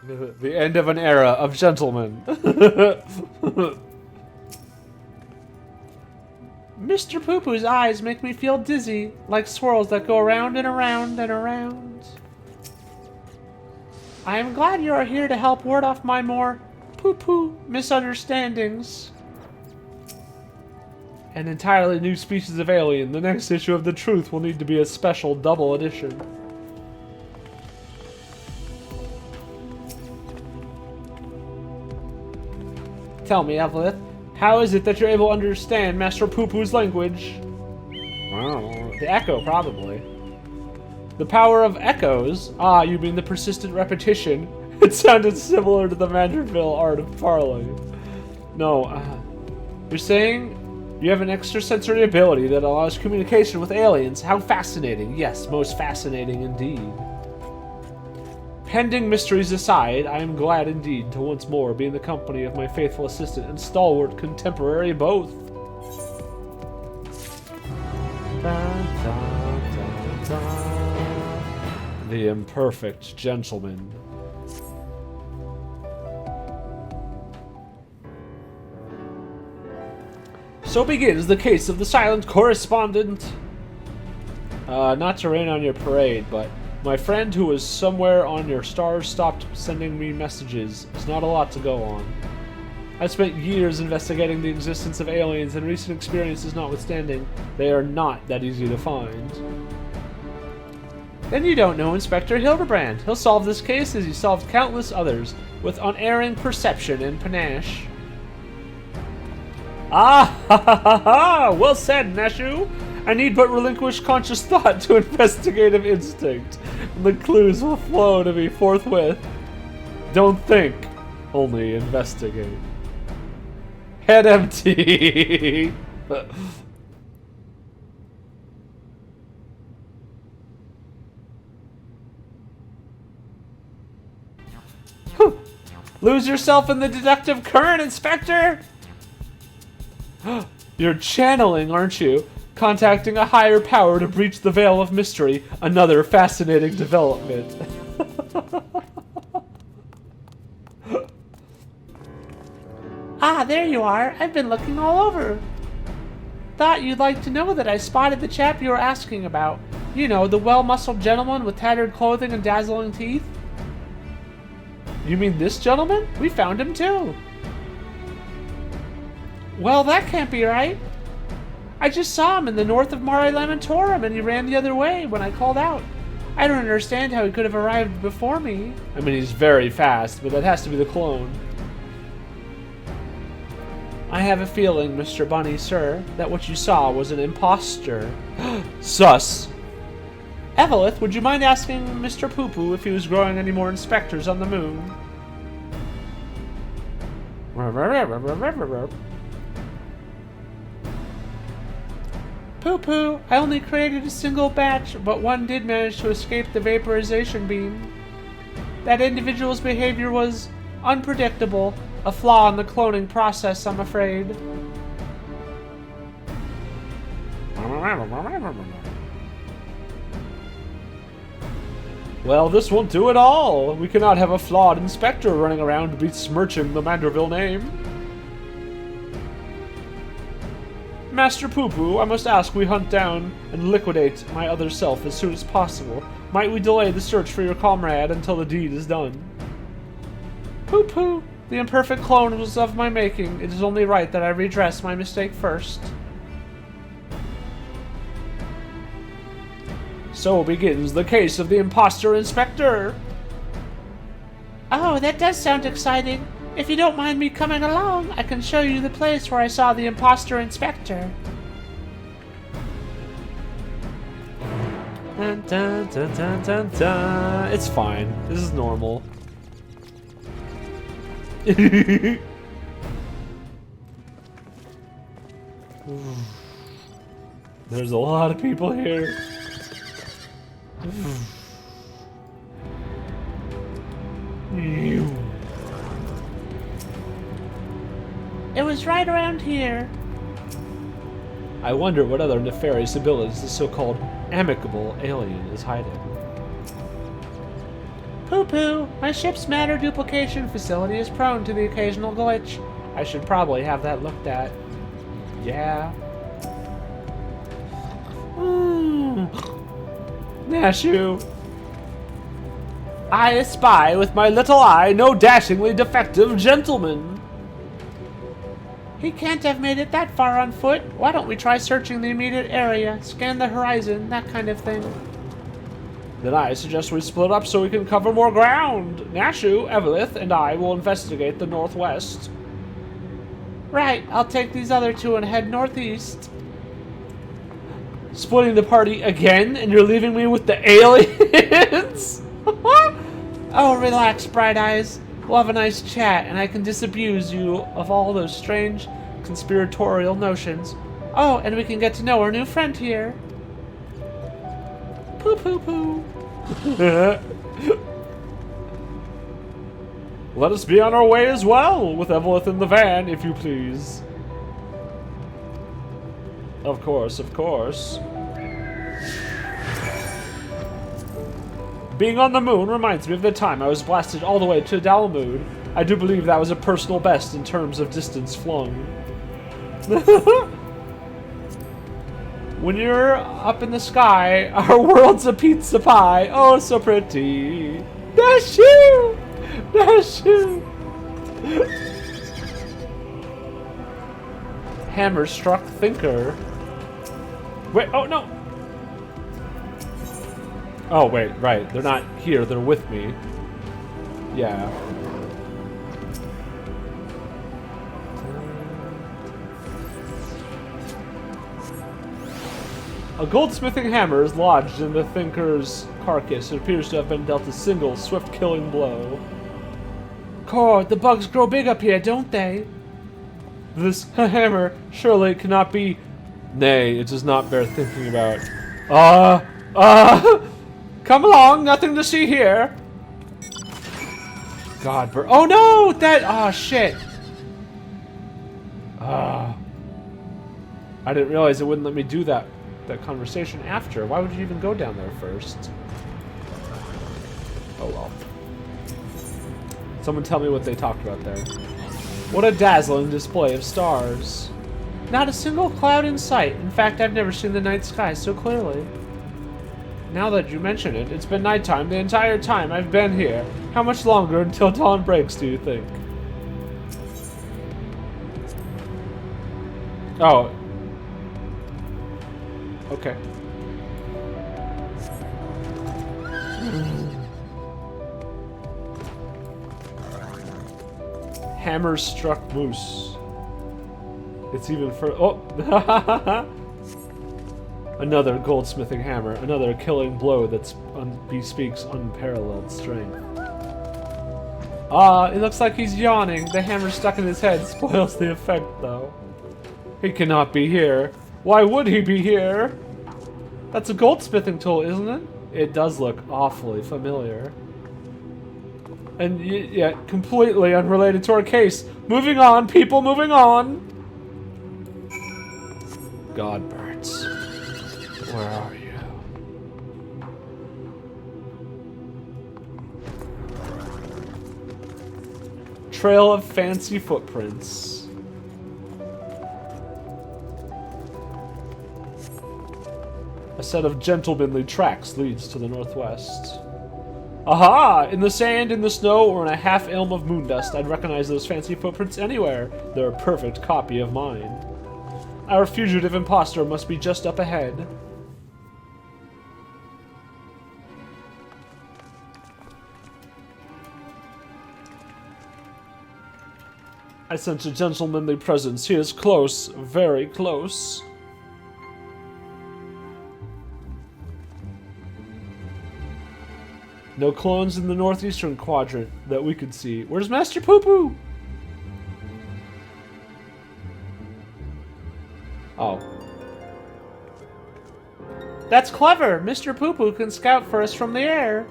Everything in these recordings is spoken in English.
The end of an era of gentlemen. Mr. Poo-Poo's eyes make me feel dizzy, like swirls that go around and around and around. I am glad you are here to help ward off my more poo-poo misunderstandings. An entirely new species of alien. The next issue of The Truth will need to be a special double edition. Tell me, Evelyth, how is it that you're able to understand Master Poo-Poo's language? The echo, probably. The power of echoes? Ah, you mean the persistent repetition? It sounded similar to the Manderville art of parley. No, you're saying you have an extrasensory ability that allows communication with aliens. How fascinating. Yes, most fascinating indeed. Pending mysteries aside, I am glad indeed to once more be in the company of my faithful assistant and stalwart contemporary both. The Imperfect Gentleman. So begins the case of the silent correspondent. Not to rain on your parade, but my friend who was somewhere on your stars stopped sending me messages. There's not a lot to go on. I've spent years investigating the existence of aliens, and recent experiences notwithstanding, they are not that easy to find. Then you don't know Inspector Hildibrand. He'll solve this case as he solved countless others, with unerring perception and panache. Ah, ha ha ha ha! Well said, Nashu! I need but relinquish conscious thought to investigative instinct, and the clues will flow to me forthwith. Don't think, only investigate. Head empty! Lose yourself in the deductive current, Inspector! You're channeling, aren't you? Contacting a higher power to breach the veil of mystery. Another fascinating development. Ah, there you are. I've been looking all over. Thought you'd like to know that I spotted the chap you were asking about. You know, the well-muscled gentleman with tattered clothing and dazzling teeth. You mean this gentleman? We found him too. Well, that can't be right. I just saw him in the north of Mare Lamentorum and he ran the other way when I called out. I don't understand how he could have arrived before me. I mean, he's very fast, but that has to be the clone. I have a feeling, Mr. Bunny, sir, that what you saw was an imposture. Sus. Evelyth, would you mind asking Mr. Poo-Poo if he was growing any more inspectors on the moon? Poo-Poo, I only created a single batch, but one did manage to escape the vaporization beam. That individual's behavior was unpredictable, a flaw in the cloning process, I'm afraid. Well, this won't do at all. We cannot have a flawed inspector running around besmirching the Manderville name. Master Poo-Poo, I must ask we hunt down and liquidate my other self as soon as possible. Might we delay the search for your comrade until the deed is done? Poo-Poo, the imperfect clone was of my making. It is only right that I redress my mistake first. So begins the case of the imposter inspector. Oh, that does sound exciting. If you don't mind me coming along, I can show you the place where I saw the imposter inspector. Dun, dun, dun, dun, dun, dun. It's fine. This is normal. There's a lot of people here. It was right around here. I wonder what other nefarious abilities the so-called amicable alien is hiding. Poo-poo, my ship's matter duplication facility is prone to the occasional glitch. I should probably have that looked at. Yeah. Nashu. I espy with my little eye no dashingly defective gentleman. He can't have made it that far on foot. Why don't we try searching the immediate area, scan the horizon, that kind of thing? Then I suggest we split up so we can cover more ground. Nashu, Evelyth, and I will investigate the northwest. Right, I'll take these other two and head northeast. Splitting the party again, and you're leaving me with the aliens? Oh, relax, Bright Eyes. We'll have a nice chat, and I can disabuse you of all those strange conspiratorial notions. Oh, and we can get to know our new friend here. Poo poo poo. Let us be on our way as well, with Evelyth in the van, if you please. Of course, of course. Being on the moon reminds me of the time I was blasted all the way to Dalamud. I do believe that was a personal best in terms of distance flung. When you're up in the sky, our world's a pizza pie. Oh, so pretty. Nashu! Nashu! Hammer-struck thinker. Wait, oh no! Oh, wait, right. They're not here, they're with me. Yeah. A goldsmithing hammer is lodged in the thinker's carcass. It appears to have been dealt a single, swift killing blow. Cord, the bugs grow big up here, don't they? This hammer surely cannot be... Nay, it does not bear thinking about. Come along, nothing to see here. God, oh no! Shit. I didn't realize it wouldn't let me do that conversation after. Why would you even go down there first? Oh well. Someone tell me what they talked about there. What a dazzling display of stars. Not a single cloud in sight. In fact, I've never seen the night sky so clearly. Now that you mention it, it's been nighttime the entire time I've been here. How much longer until dawn breaks, do you think? Oh. Okay. Hammer struck moose. It's even for another goldsmithing hammer, another killing blow that bespeaks unparalleled strength. It looks like he's yawning. The hammer stuck in his head spoils the effect, though. He cannot be here. Why would he be here? That's a goldsmithing tool, isn't it? It does look awfully familiar. And yet, completely unrelated to our case. Moving on, people, moving on! God, birds. Where are you? Trail of fancy footprints. A set of gentlemanly tracks leads to the northwest. Aha! In the sand, in the snow, or in a half-elm of moon dust, I'd recognize those fancy footprints anywhere. They're a perfect copy of mine. Our fugitive imposter must be just up ahead. I sense a gentlemanly presence. He is close, very close. No clones in the northeastern quadrant that we could see. Where's Master Poo Poo? Oh. That's clever! Mr. Poo Poo can scout for us from the air.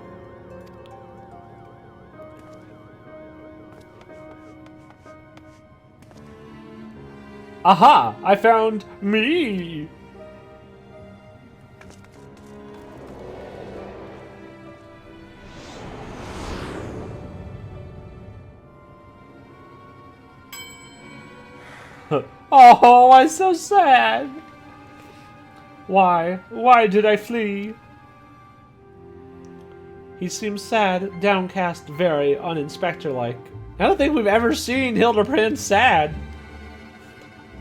Aha! I found me! Oh, I'm so sad. Why? Why did I flee? He seems sad, downcast, very uninspector-like. I don't think we've ever seen Hildibrand sad.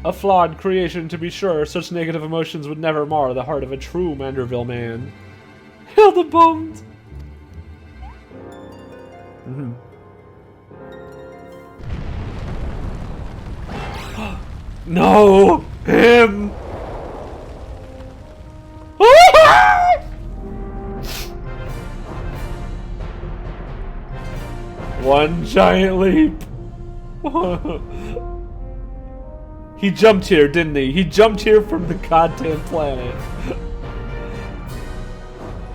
A flawed creation, to be sure. Such negative emotions would never mar the heart of a true Manderville man. Hildibrand! No! Him! One giant leap. He jumped here, didn't he? He jumped here from the goddamn planet.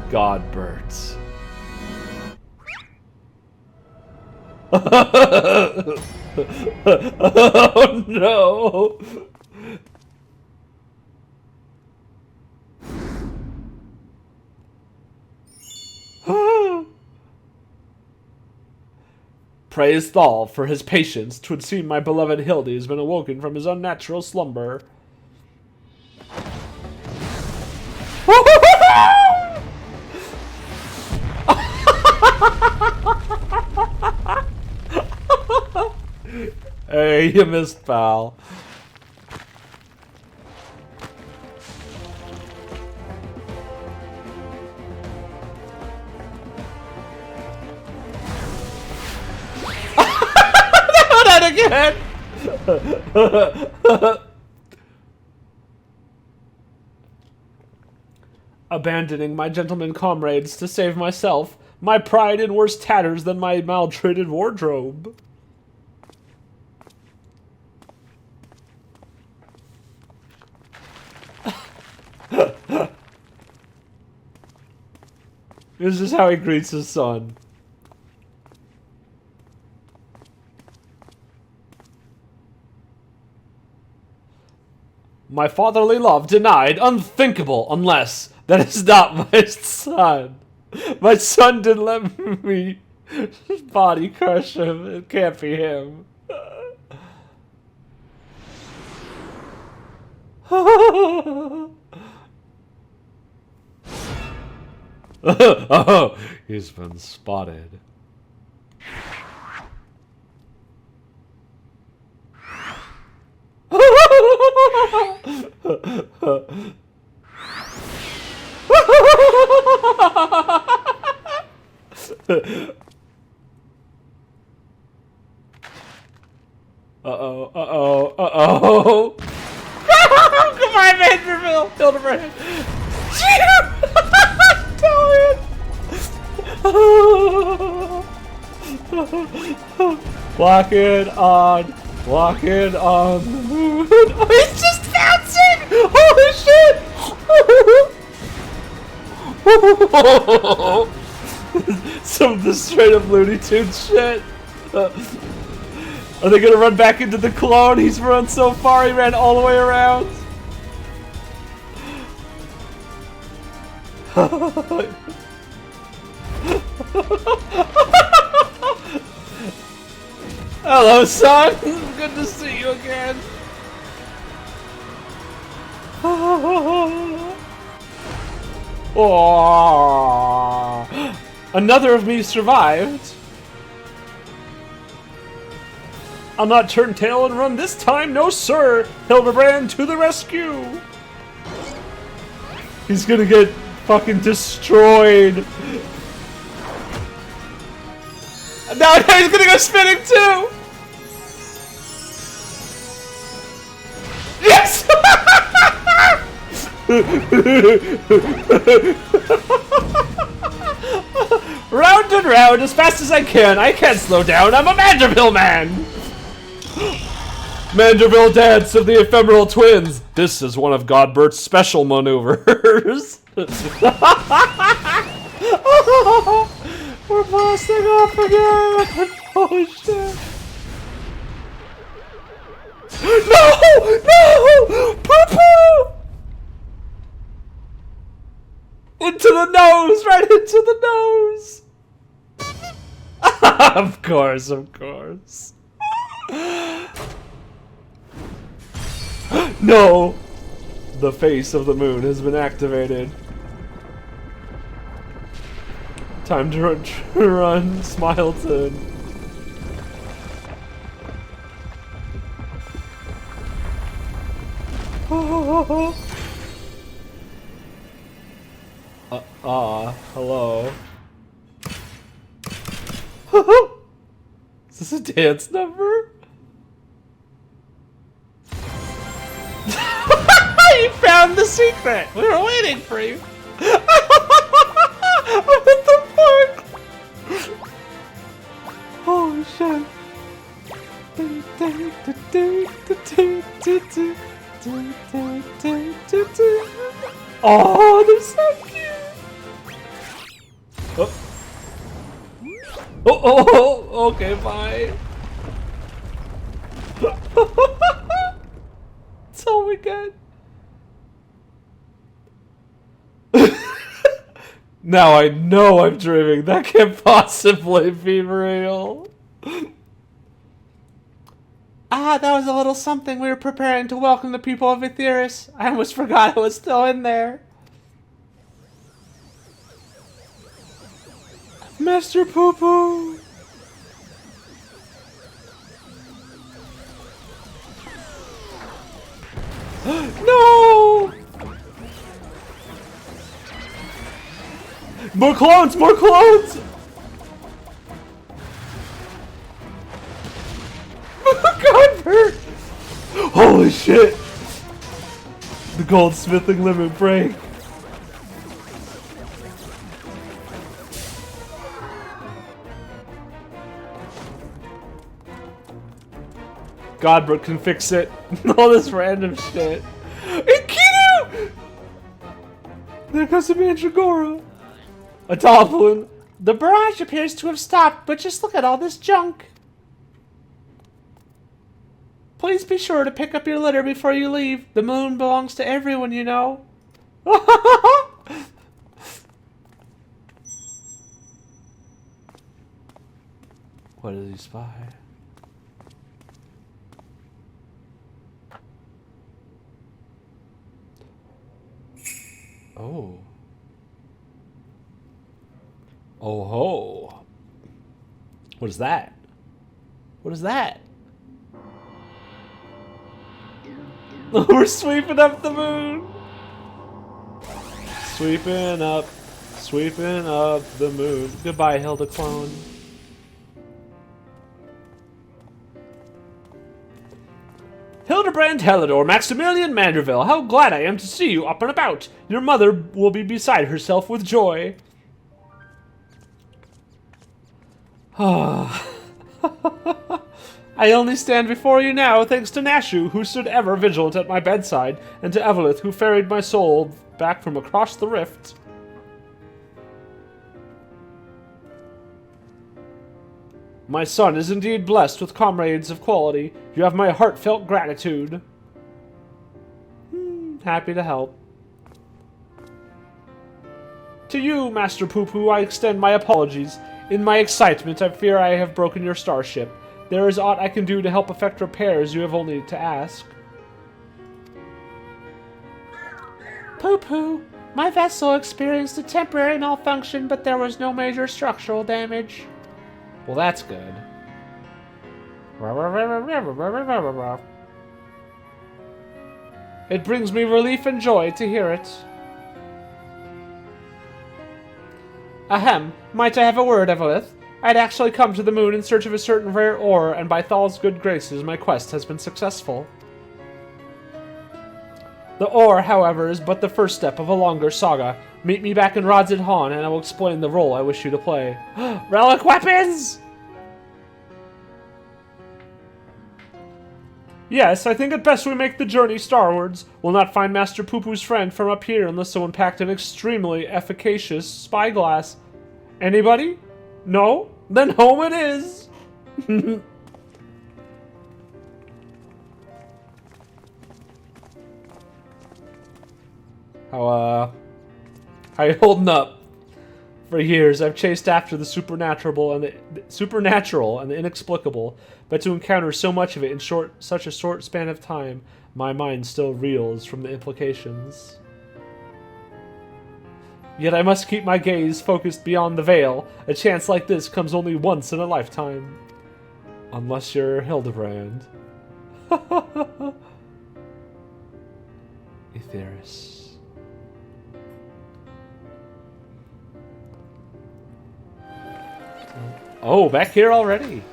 God birds. Oh no! Praise Thal for his patience. 'Twould seem my beloved Hildy has been awoken from his unnatural slumber. Hey, you missed, pal. Not again! Abandoning my gentlemen comrades to save myself, my pride in worse tatters than my maltreated wardrobe. This is how he greets his son. My fatherly love denied, unthinkable, unless that is not my son. My son didn't let me body crush him. It can't be him. Oh, he's been spotted. Uh-oh, uh-oh, uh-oh. Come on, Vanderbilt! Hildibrand! Lock it on. Lock it on the moon. Oh, he's just bouncing! Holy shit! Some of the straight up Looney Tunes shit. Are they gonna run back into the clone? He's run so far, he ran all the way around. Hello, son. Good to see you again. Oh, another of me survived. I'll not turn tail and run this time, no sir! Hildibrand to the rescue! He's gonna get fucking destroyed. No, he's gonna go spinning too! Yes! Round and round as fast as I can. I can't slow down. I'm a Manderville man! Manderville dance of the ephemeral twins. This is one of Godbert's special maneuvers. We're blasting off again! Holy shit! No! No! Poo-poo! Into the nose! Right into the nose! Of course, of course. No! The face of the moon has been activated. Time to run, Smileton. Hello. Is this a dance number? You found the secret! We were waiting for you! What the fuck? Holy shit. Oh, they're so cute! Oh, okay, fine. That's all we get. Now I know I'm dreaming. That can't possibly be real. Ah, that was a little something we were preparing to welcome the people of Etheris. I almost forgot I was still in there. Master Poo Poo! No! More clones! More clones! God, Bert! Holy shit! The goldsmithing limit break. Godbrook can fix it. All this random shit. Enkidu! There goes the Mandragora. A Doblin. The barrage appears to have stopped, but just look at all this junk. Please be sure to pick up your litter before you leave. The moon belongs to everyone, you know. What does he spy? Oh. Oh ho. What is that? What is that? We're sweeping up the moon. Sweeping up the moon. Goodbye, Hilda clone. Hildibrand Helidor, Maximilian Manderville, how glad I am to see you up and about. Your mother will be beside herself with joy. I only stand before you now thanks to Nashu, who stood ever vigilant at my bedside, and to Evelyth, who ferried my soul back from across the rift. My son is indeed blessed with comrades of quality. You have my heartfelt gratitude. Happy to help. To you, Master Poo Poo, I extend my apologies. In my excitement, I fear I have broken your starship. There is aught I can do to help effect repairs. You have only to ask. Poo Poo, my vessel experienced a temporary malfunction, but there was no major structural damage. Well, that's good. It brings me relief and joy to hear it. Ahem, might I have a word, Evelyth? I'd actually come to the moon in search of a certain rare ore, and by Thal's good graces, my quest has been successful. The ore, however, is but the first step of a longer saga. Meet me back in Rodzid Han, and I will explain the role I wish you to play. Relic weapons! Yes, I think it best we make the journey starwards. We'll not find Master Poo Poo's friend from up here unless someone packed an extremely efficacious spyglass. Anybody? No? Then home it is! How you holding up? For years, I've chased after the supernatural and the inexplicable, but to encounter so much of it in such a short span of time, my mind still reels from the implications. Yet I must keep my gaze focused beyond the veil. A chance like this comes only once in a lifetime. Unless you're Hildibrand. Aetheris. Oh, back here already.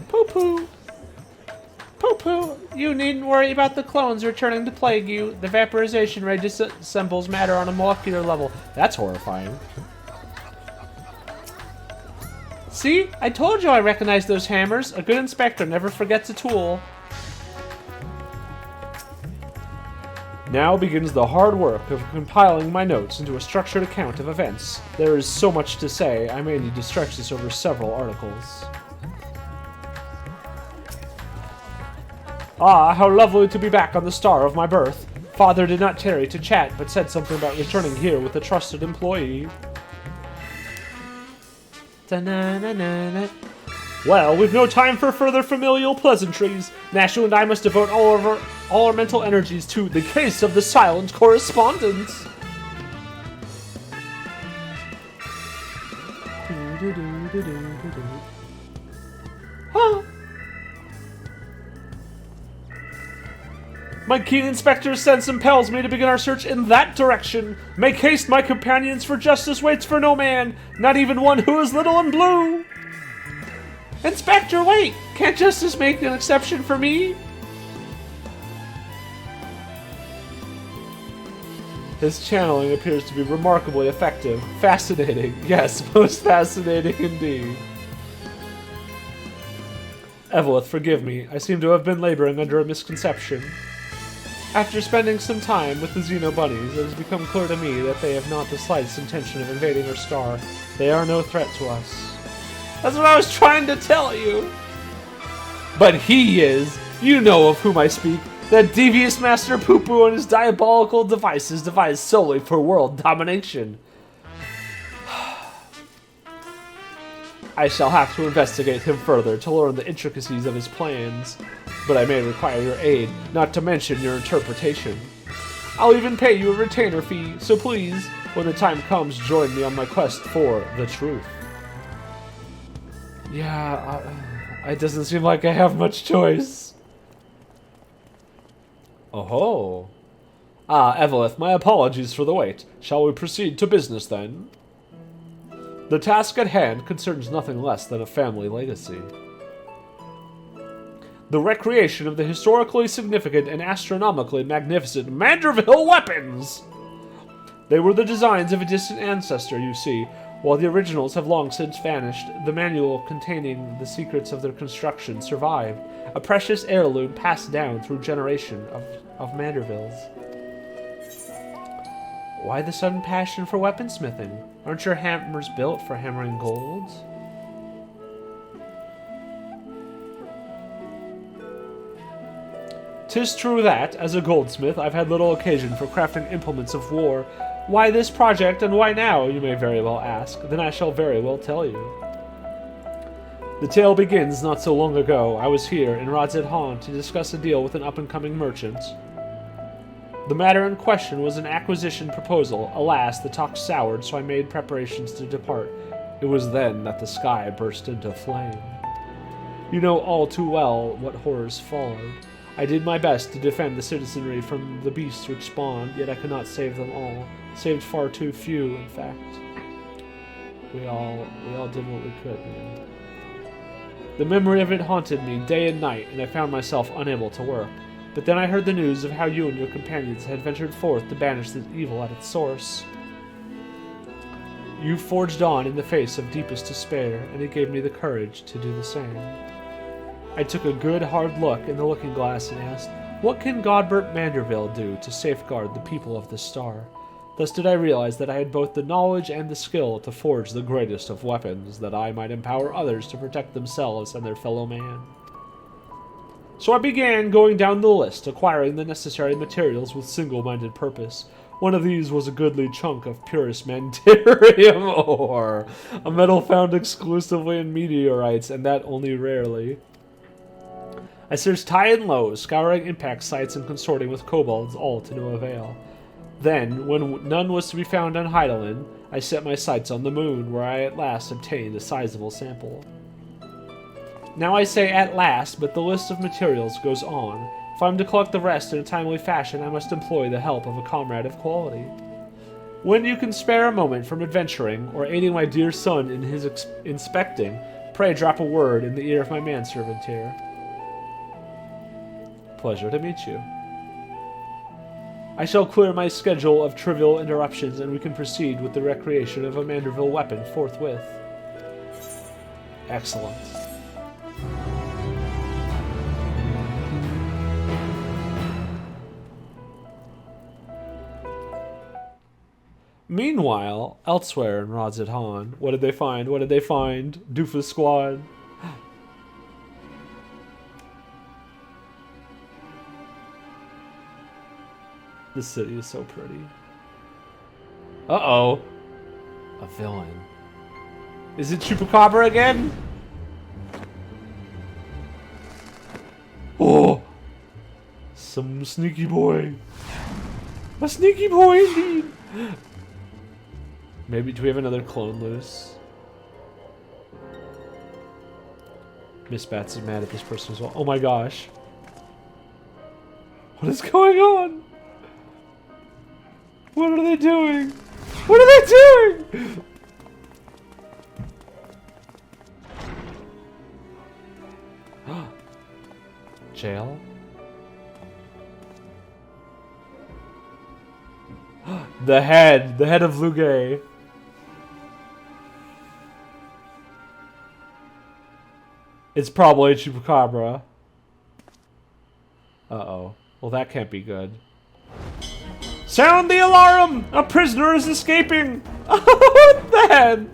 Poo-poo. Poo-poo. You needn't worry about the clones returning to plague you. The vaporization ray disassembles matter on a molecular level. That's horrifying. See? I told you I recognized those hammers. A good inspector never forgets a tool. Now begins the hard work of compiling my notes into a structured account of events. There is so much to say, I may need to stretch this over several articles. Ah, how lovely to be back on the star of my birth. Father did not tarry to chat, but said something about returning here with a trusted employee. Da-na-na-na-na. Well, we've no time for further familial pleasantries. Nashu and I must devote all our mental energies to the case of the silent correspondent. Huh. My keen inspector's sense impels me to begin our search in that direction. Make haste, my companions, for justice waits for no man, not even one who is little and blue. Inspector, wait! Can't justice make an exception for me? His channeling appears to be remarkably effective. Fascinating. Yes, most fascinating indeed. Evelyth, forgive me. I seem to have been laboring under a misconception. After spending some time with the Xeno bunnies, it has become clear to me that they have not the slightest intention of invading our star. They are no threat to us. That's what I was trying to tell you. But he is. You know of whom I speak. That devious Master Poo-Poo and his diabolical devices devised solely for world domination. I shall have to investigate him further to learn the intricacies of his plans. But I may require your aid, not to mention your interpretation. I'll even pay you a retainer fee, so please, when the time comes, join me on my quest for the truth. Yeah, it doesn't seem like I have much choice. Oh-ho. Ah, Evelyth, my apologies for the wait. Shall we proceed to business, then? The task at hand concerns nothing less than a family legacy. The recreation of the historically significant and astronomically magnificent Manderville weapons! They were the designs of a distant ancestor, you see. While the originals have long since vanished, the manual containing the secrets of their construction survived, a precious heirloom passed down through generation of Mandervilles. Why the sudden passion for weaponsmithing? Aren't your hammers built for hammering gold? "'Tis true that, as a goldsmith, I've had little occasion for crafting implements of war. Why this project, and why now, you may very well ask. Then I shall very well tell you. The tale begins not so long ago. I was here, in Radzed Han, to discuss a deal with an up-and-coming merchant. The matter in question was an acquisition proposal. Alas, the talk soured, so I made preparations to depart. It was then that the sky burst into flame. You know all too well what horrors followed. I did my best to defend the citizenry from the beasts which spawned, yet I could not save them all. Saved far too few, in fact. We all did what we could, man. The memory of it haunted me day and night, and I found myself unable to work. But then I heard the news of how you and your companions had ventured forth to banish the evil at its source. You forged on in the face of deepest despair, and it gave me the courage to do the same. I took a good, hard look in the looking glass and asked, what can Godbert Manderville do to safeguard the people of the star? Thus did I realize that I had both the knowledge and the skill to forge the greatest of weapons, that I might empower others to protect themselves and their fellow man. So I began going down the list, acquiring the necessary materials with single-minded purpose. One of these was a goodly chunk of purest mandarium ore, a metal found exclusively in meteorites, and that only rarely. I searched high and low, scouring impact sites and consorting with kobolds, all to no avail. Then, when none was to be found on Hydaelyn, I set my sights on the moon, where I at last obtained a sizable sample. Now I say at last, but the list of materials goes on. If I'm to collect the rest in a timely fashion, I must employ the help of a comrade of quality. When you can spare a moment from adventuring, or aiding my dear son in his inspecting, pray drop a word in the ear of my manservant here. Pleasure to meet you. I shall clear my schedule of trivial interruptions, and we can proceed with the recreation of a Manderville weapon forthwith. Excellent. Meanwhile, elsewhere in Rodzidhan, what did they find? What did they find? Doofus Squad. This city is so pretty. Uh-oh. A villain. Is it Chupacabra again? Oh! Some sneaky boy. A sneaky boy indeed. Maybe, do we have another clone loose? Miss Bats is mad at this person as well. Oh my gosh. What is going on? What are they doing? What are they doing? Jail? The head of Lugay. It's probably a Chupacabra. Uh-oh. Well, that can't be good. Sound the alarm! A prisoner is escaping! What the head?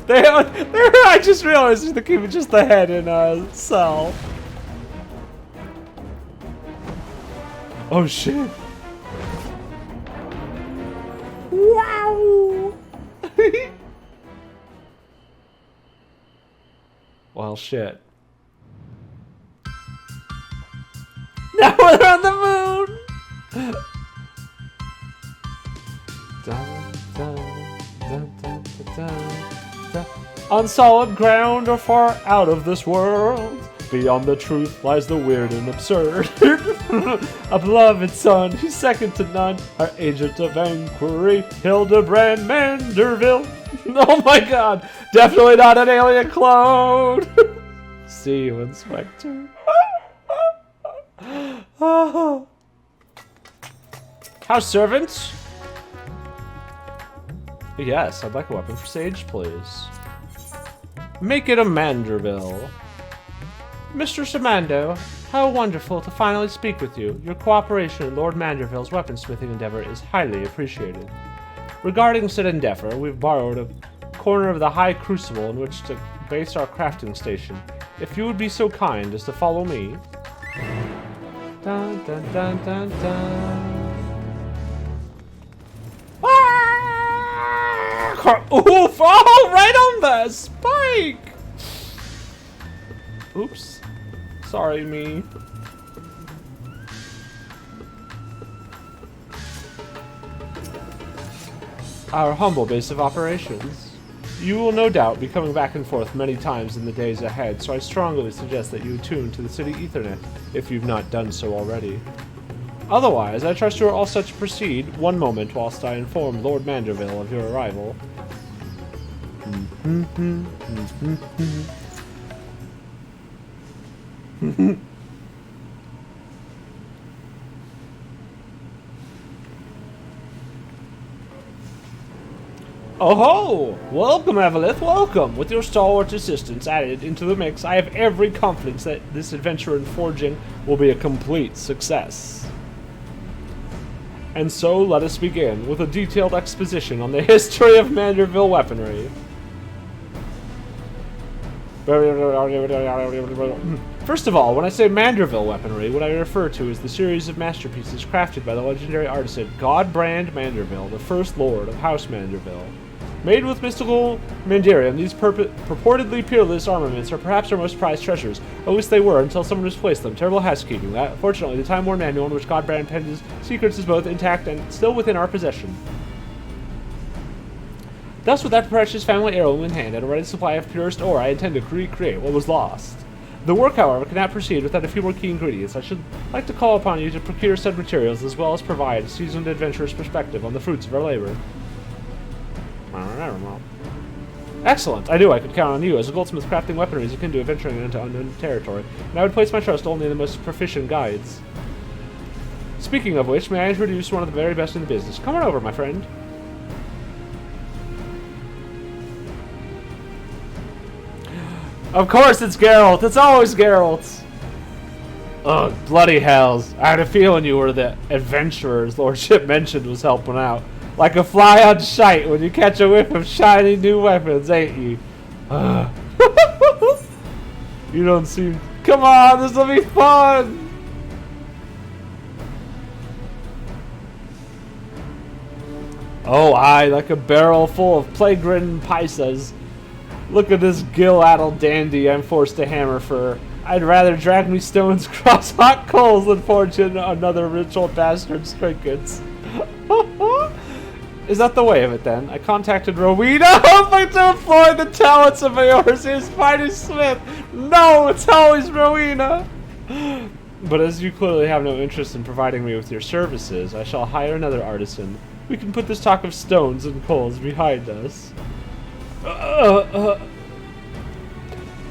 I just realized they're keeping just the head in a cell. Oh shit. Wow! Well, shit. Now we're on the moon! Dun, dun, dun, dun, dun, dun, dun. On solid ground or far out of this world, beyond the truth lies the weird and absurd. A beloved son, he's second to none, our agent of inquiry, Hildibrand Manderville. Oh my god, definitely not an alien clone. See you, Inspector. House servant? Yes, I'd like a weapon for Sage, please. Make it a Manderville. Mr. Samando, how wonderful to finally speak with you. Your cooperation in Lord Manderville's weaponsmithing endeavor is highly appreciated. Regarding said endeavor, we've borrowed a corner of the high crucible in which to base our crafting station. If you would be so kind as to follow me. Dun, dun, dun, dun, dun. Oof! Oh, right on the spike! Oops. Sorry, me. Our humble base of operations. You will no doubt be coming back and forth many times in the days ahead, so I strongly suggest that you attune to the city Ethernet, if you've not done so already. Otherwise, I trust you are all set to proceed. One moment whilst I inform Lord Manderville of your arrival. Oh ho! Welcome, Evelyth, welcome! With your stalwart assistance added into the mix, I have every confidence that this adventure in forging will be a complete success. And so, let us begin with a detailed exposition on the history of Manderville weaponry. First of all, when I say Manderville weaponry, what I refer to is the series of masterpieces crafted by the legendary artisan Godbrand Manderville, the first lord of House Manderville. Made with mystical Mandarium, these purportedly peerless armaments are perhaps our most prized treasures. At least they were, until someone misplaced them. Terrible housekeeping. Fortunately, the time-worn manual in which Godbrand penned his secrets is both intact and still within our possession. Thus, with that precious family heirloom in hand and a ready supply of purest ore, I intend to recreate what was lost. The work, however, cannot proceed without a few more key ingredients. I should like to call upon you to procure said materials, as well as provide a seasoned adventurer's perspective on the fruits of our labor. Excellent. I knew I could count on you. As a goldsmith, crafting weaponry is akin to adventuring into unknown territory, and I would place my trust only in the most proficient guides. Speaking of which, may I introduce one of the very best in the business? Come on over, my friend. Of course it's Geralt! It's always Geralt! Ugh, bloody hells. I had a feeling you were the adventurers Lordship mentioned was helping out. Like a fly on shite when you catch a whiff of shiny new weapons, ain't you? You don't seem... Come on, this'll be fun! Oh, aye, like a barrel full of plague-ridden paisas. Look at this gill-addled dandy I'm forced to hammer for. I'd rather drag me stones across hot coals than forge in another ritual bastard's trinkets. Is that the way of it, then? I contacted Rowena, hoping to employ the talents of my overseer's finest smith. No, it's always Rowena. But as you clearly have no interest in providing me with your services, I shall hire another artisan. We can put this talk of stones and coals behind us.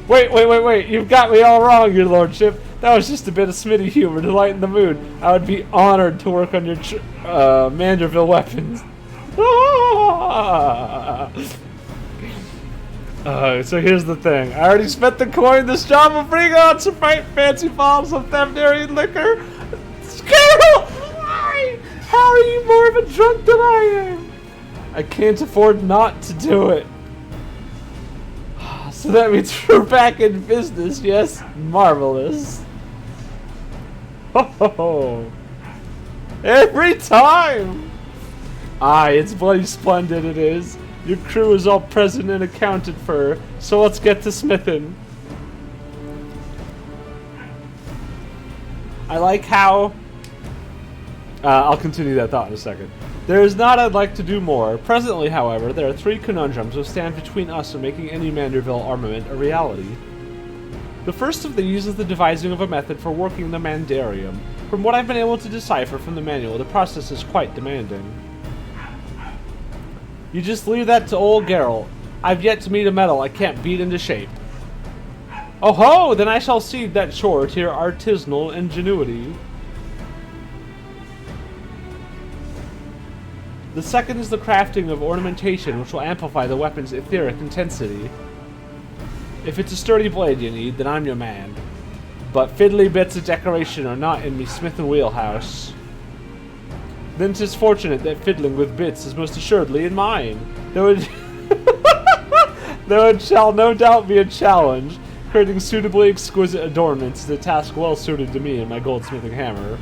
Wait. You've got me all wrong, your lordship. That was just a bit of Smitty humor to lighten the mood. I would be honored to work on your Manderville weapons. So here's the thing. I already spent the coin. This job will bring on some fancy bottles of Thamnarian liquor. Scarrow! Why? How are you more of a drunk than I am? I can't afford not to do it. So that means we're back in business, yes? Marvelous. Ho ho ho. Every time! Aye, it's bloody splendid it is. Your crew is all present and accounted for, so let's get to smithing. I like how... I'll continue that thought in a second. There is not I'd like to do more. Presently, however, there are three conundrums which stand between us and making any Manderville armament a reality. The first of these is the devising of a method for working the Mandarium. From what I've been able to decipher from the manual, the process is quite demanding. You just leave that to old Geralt. I've yet to meet a metal I can't beat into shape. Oh ho! Then I shall cede that chore to your artisanal ingenuity. The second is the crafting of ornamentation which will amplify the weapon's etheric intensity. If it's a sturdy blade you need, then I'm your man. But fiddly bits of decoration are not in me smith and wheelhouse. Then 'tis fortunate that fiddling with bits is most assuredly in mine, though it shall no doubt be a challenge. Creating suitably exquisite adornments is a task well suited to me and my goldsmithing hammer.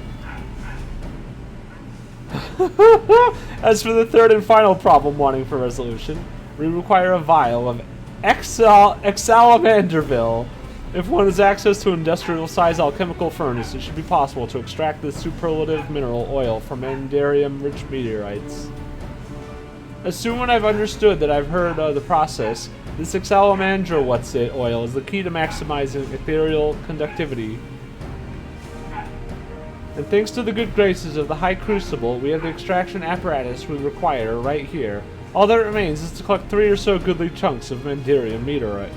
As for the third and final problem wanting for resolution, we require a vial of Exalamanderville. If one has access to an industrial-sized alchemical furnace, it should be possible to extract this superlative mineral oil from Mandarium-rich meteorites. As soon as I've understood that I've heard of the process, this Exalamandra oil is the key to maximizing ethereal conductivity. And thanks to the good graces of the High Crucible, we have the extraction apparatus we require right here. All that remains is to collect 3 or so goodly chunks of Mandarium meteorite.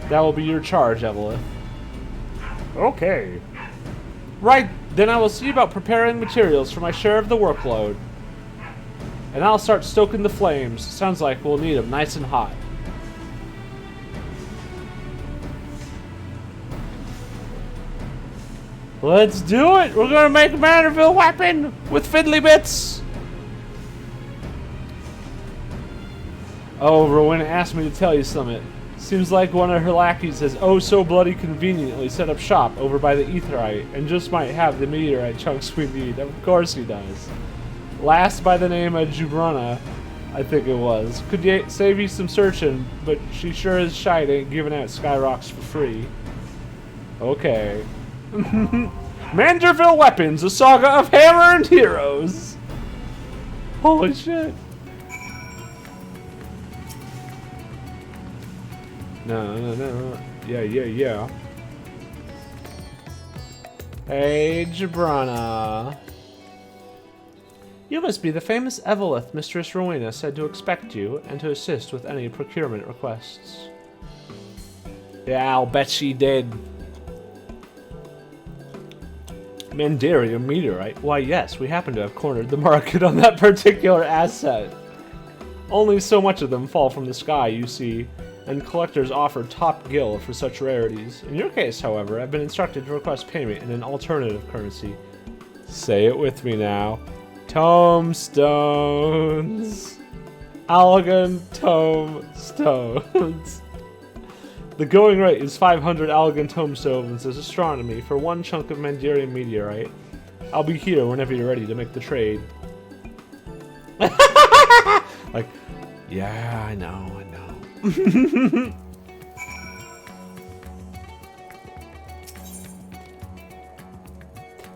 That will be your charge, Evelyth. Okay. Right, then I will see about preparing materials for my share of the workload. And I'll start stoking the flames. Sounds like we'll need them nice and hot. Let's do it! We're gonna make a Manderville weapon with fiddly bits! Oh, Rowena asked me to tell you something. Seems like one of her lackeys has oh so bloody conveniently set up shop over by the Aetheryte and just might have the meteorite chunks we need. Of course he does. Last by the name of Jubrana, I think it was. Could save you some searching, but she sure as shite ain't giving out Skyrocks for free. Okay. Manderville Weapons, a saga of hammer and heroes. Holy shit. No. Yeah. Hey, Jubrana. You must be the famous Evelyth Mistress Rowena said to expect you and to assist with any procurement requests. Yeah, I'll bet she did. Mandarium meteorite? Why yes, we happen to have cornered the market on that particular asset. Only so much of them fall from the sky, you see, and collectors offer top gill for such rarities. In your case, however, I've been instructed to request payment in an alternative currency. Say it with me now. Tomestones. Allegan tomestones. The going rate is 500 Allegan tomestones as astronomy for one chunk of Mandarium meteorite. I'll be here whenever you're ready to make the trade. Like, yeah, I know.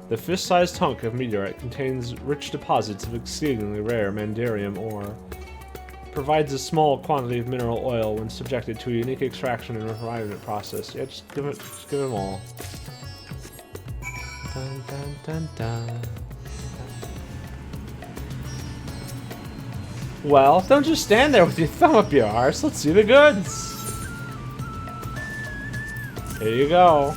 The fist-sized hunk of meteorite contains rich deposits of exceedingly rare Mandarium ore. Provides a small quantity of mineral oil when subjected to a unique extraction and refinement process. Yeah, just give them all. Dun. Well, don't just stand there with your thumb up your arse. Let's see the goods. Here you go.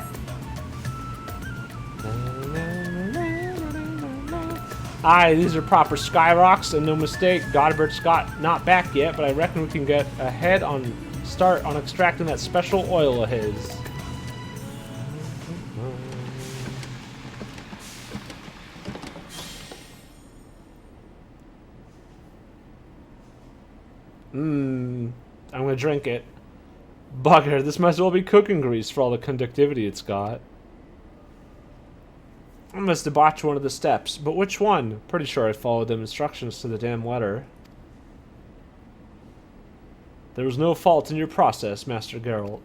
Aye, these are proper Skyrocks, and no mistake, Godbert's not back yet, but I reckon we can get start on extracting that special oil of his. I'm gonna drink it. Bugger, this might as well be cooking grease for all the conductivity it's got. I must have botched one of the steps, but which one? Pretty sure I followed them instructions to the damn letter. There was no fault in your process, Master Geralt.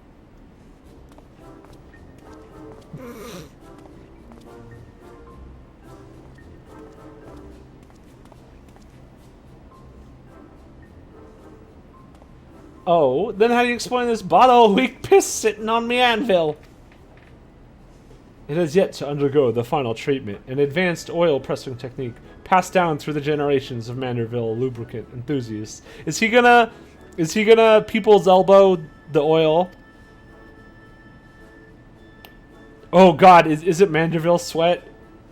Oh, then how do you explain this bottle of weak piss sitting on me anvil? It has yet to undergo the final treatment, an advanced oil pressing technique passed down through the generations of Manderville lubricant enthusiasts. Is he gonna people's elbow the oil? Oh god, is it Manderville sweat?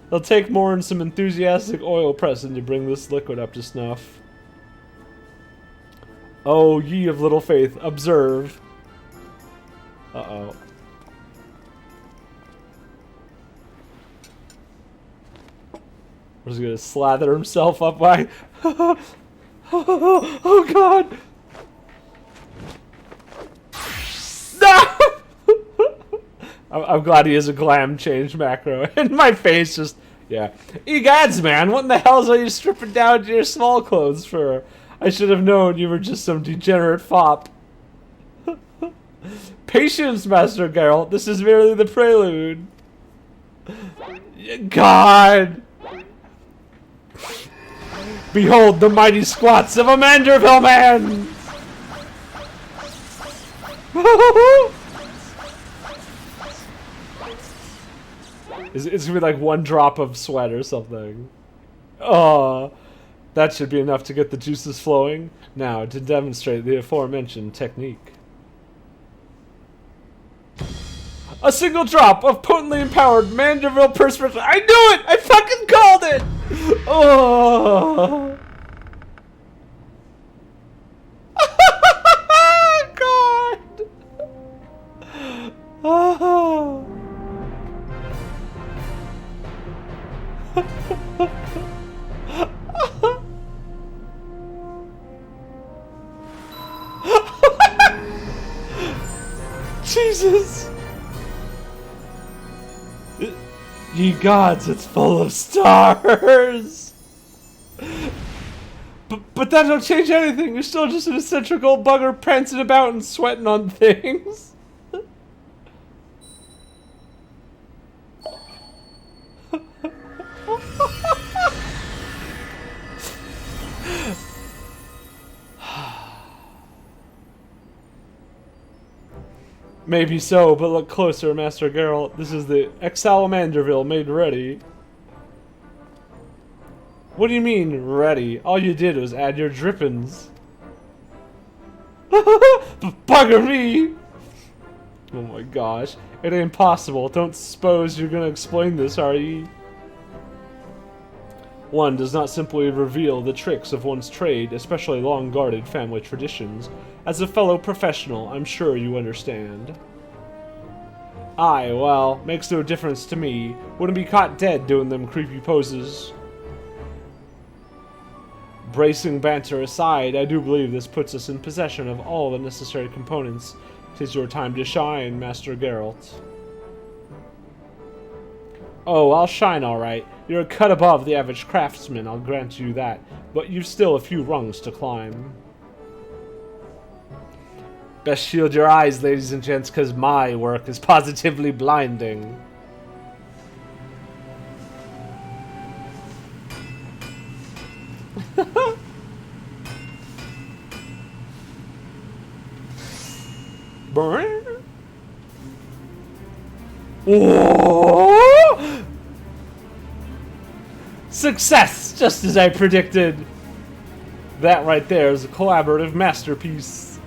It'll take more than some enthusiastic oil pressing to bring this liquid up to snuff. Oh, ye of little faith, observe. Uh-oh. He's gonna slather himself up by... Oh god! No! I'm glad he has a glam change macro. And my face just... Yeah. Egads, man, what in the hell are you stripping down to your small clothes for? I should have known you were just some degenerate fop. Patience, Master Geralt. This is merely the prelude. God! Behold the mighty squats of a Manderville man! It's gonna be like one drop of sweat or something. Oh, that should be enough to get the juices flowing. Now, to demonstrate the aforementioned technique. A single drop of potently empowered Manderville perspiration. I knew it! I fucking called it! Oh. God. Oh. Jesus! Ye gods, it's full of stars! But that don't change anything. You're still just an eccentric old bugger prancing about and sweating on things. Maybe so, but look closer, Master Geralt. This is the XIV made ready. What do you mean, ready? All you did was add your drippings. Bugger me! Oh my gosh. It ain't possible. Don't suppose you're gonna explain this, are ye? One does not simply reveal the tricks of one's trade, especially long-guarded family traditions. As a fellow professional, I'm sure you understand. Aye, well, makes no difference to me. Wouldn't be caught dead doing them creepy poses. Bracing banter aside, I do believe this puts us in possession of all the necessary components. 'Tis your time to shine, Master Geralt. Oh, I'll shine all right. You're a cut above the average craftsman, I'll grant you that. But you've still a few rungs to climb. Best shield your eyes, ladies and gents, because my work is positively blinding. Whoa! Success, just as I predicted. That right there is a collaborative masterpiece.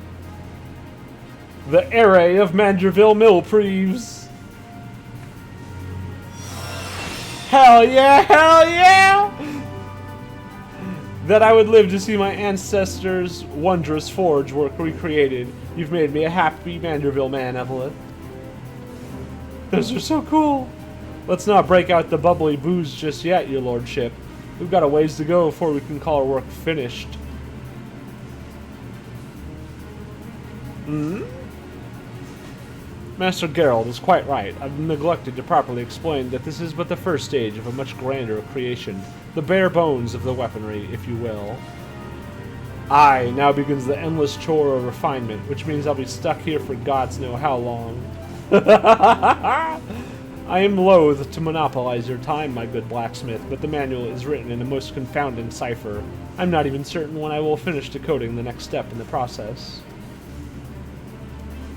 The array of Manderville Millpreeves. Hell yeah, hell yeah! That I would live to see my ancestors' wondrous forge work recreated. You've made me a happy Manderville man, Evelyth. Those are so cool. Let's not break out the bubbly booze just yet, your lordship. We've got a ways to go before we can call our work finished. Master Geralt is quite right. I've neglected to properly explain that this is but the first stage of a much grander creation. The bare bones of the weaponry, if you will. Aye, now begins the endless chore of refinement, which means I'll be stuck here for gods know how long. I am loath to monopolize your time, my good blacksmith, but the manual is written in a most confounding cipher. I'm not even certain when I will finish decoding the next step in the process.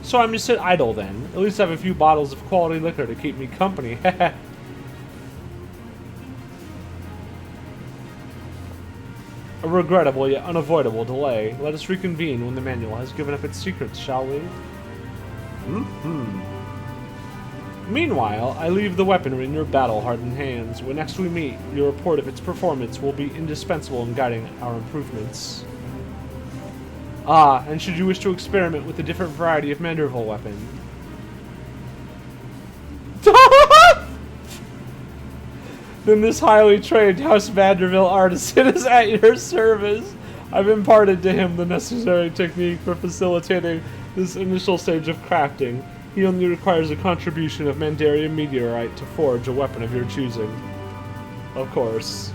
So I'm just sit idle then. At least I have a few bottles of quality liquor to keep me company. A regrettable yet unavoidable delay. Let us reconvene when the manual has given up its secrets, shall we? Meanwhile, I leave the weaponry in your battle-hardened hands. When next we meet, your report of its performance will be indispensable in guiding our improvements. Ah, and should you wish to experiment with a different variety of Manderville weapon. Then this highly trained House Manderville artisan is at your service. I've imparted to him the necessary technique for facilitating this initial stage of crafting. He only requires a contribution of Mandarian meteorite to forge a weapon of your choosing. Of course.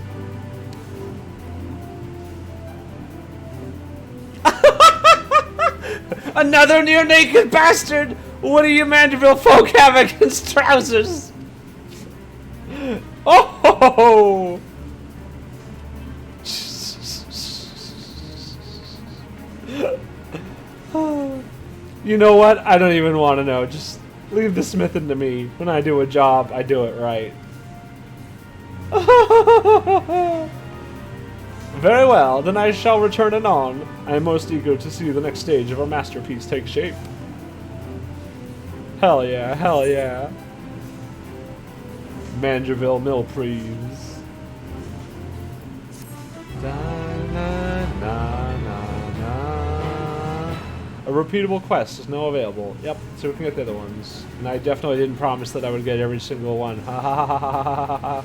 Another near-naked bastard! What do you Manderville folk have against trousers? Oh! You know what? I don't even want to know. Just leave the smithing to me. When I do a job, I do it right. Very well, then I shall return anon. I am most eager to see the next stage of our masterpiece take shape. Hell yeah, hell yeah. Manderville Millpreeves. A repeatable quest is now available. Yep, so we can get the other ones. And I definitely didn't promise that I would get every single one. Ha ha ha ha ha ha ha.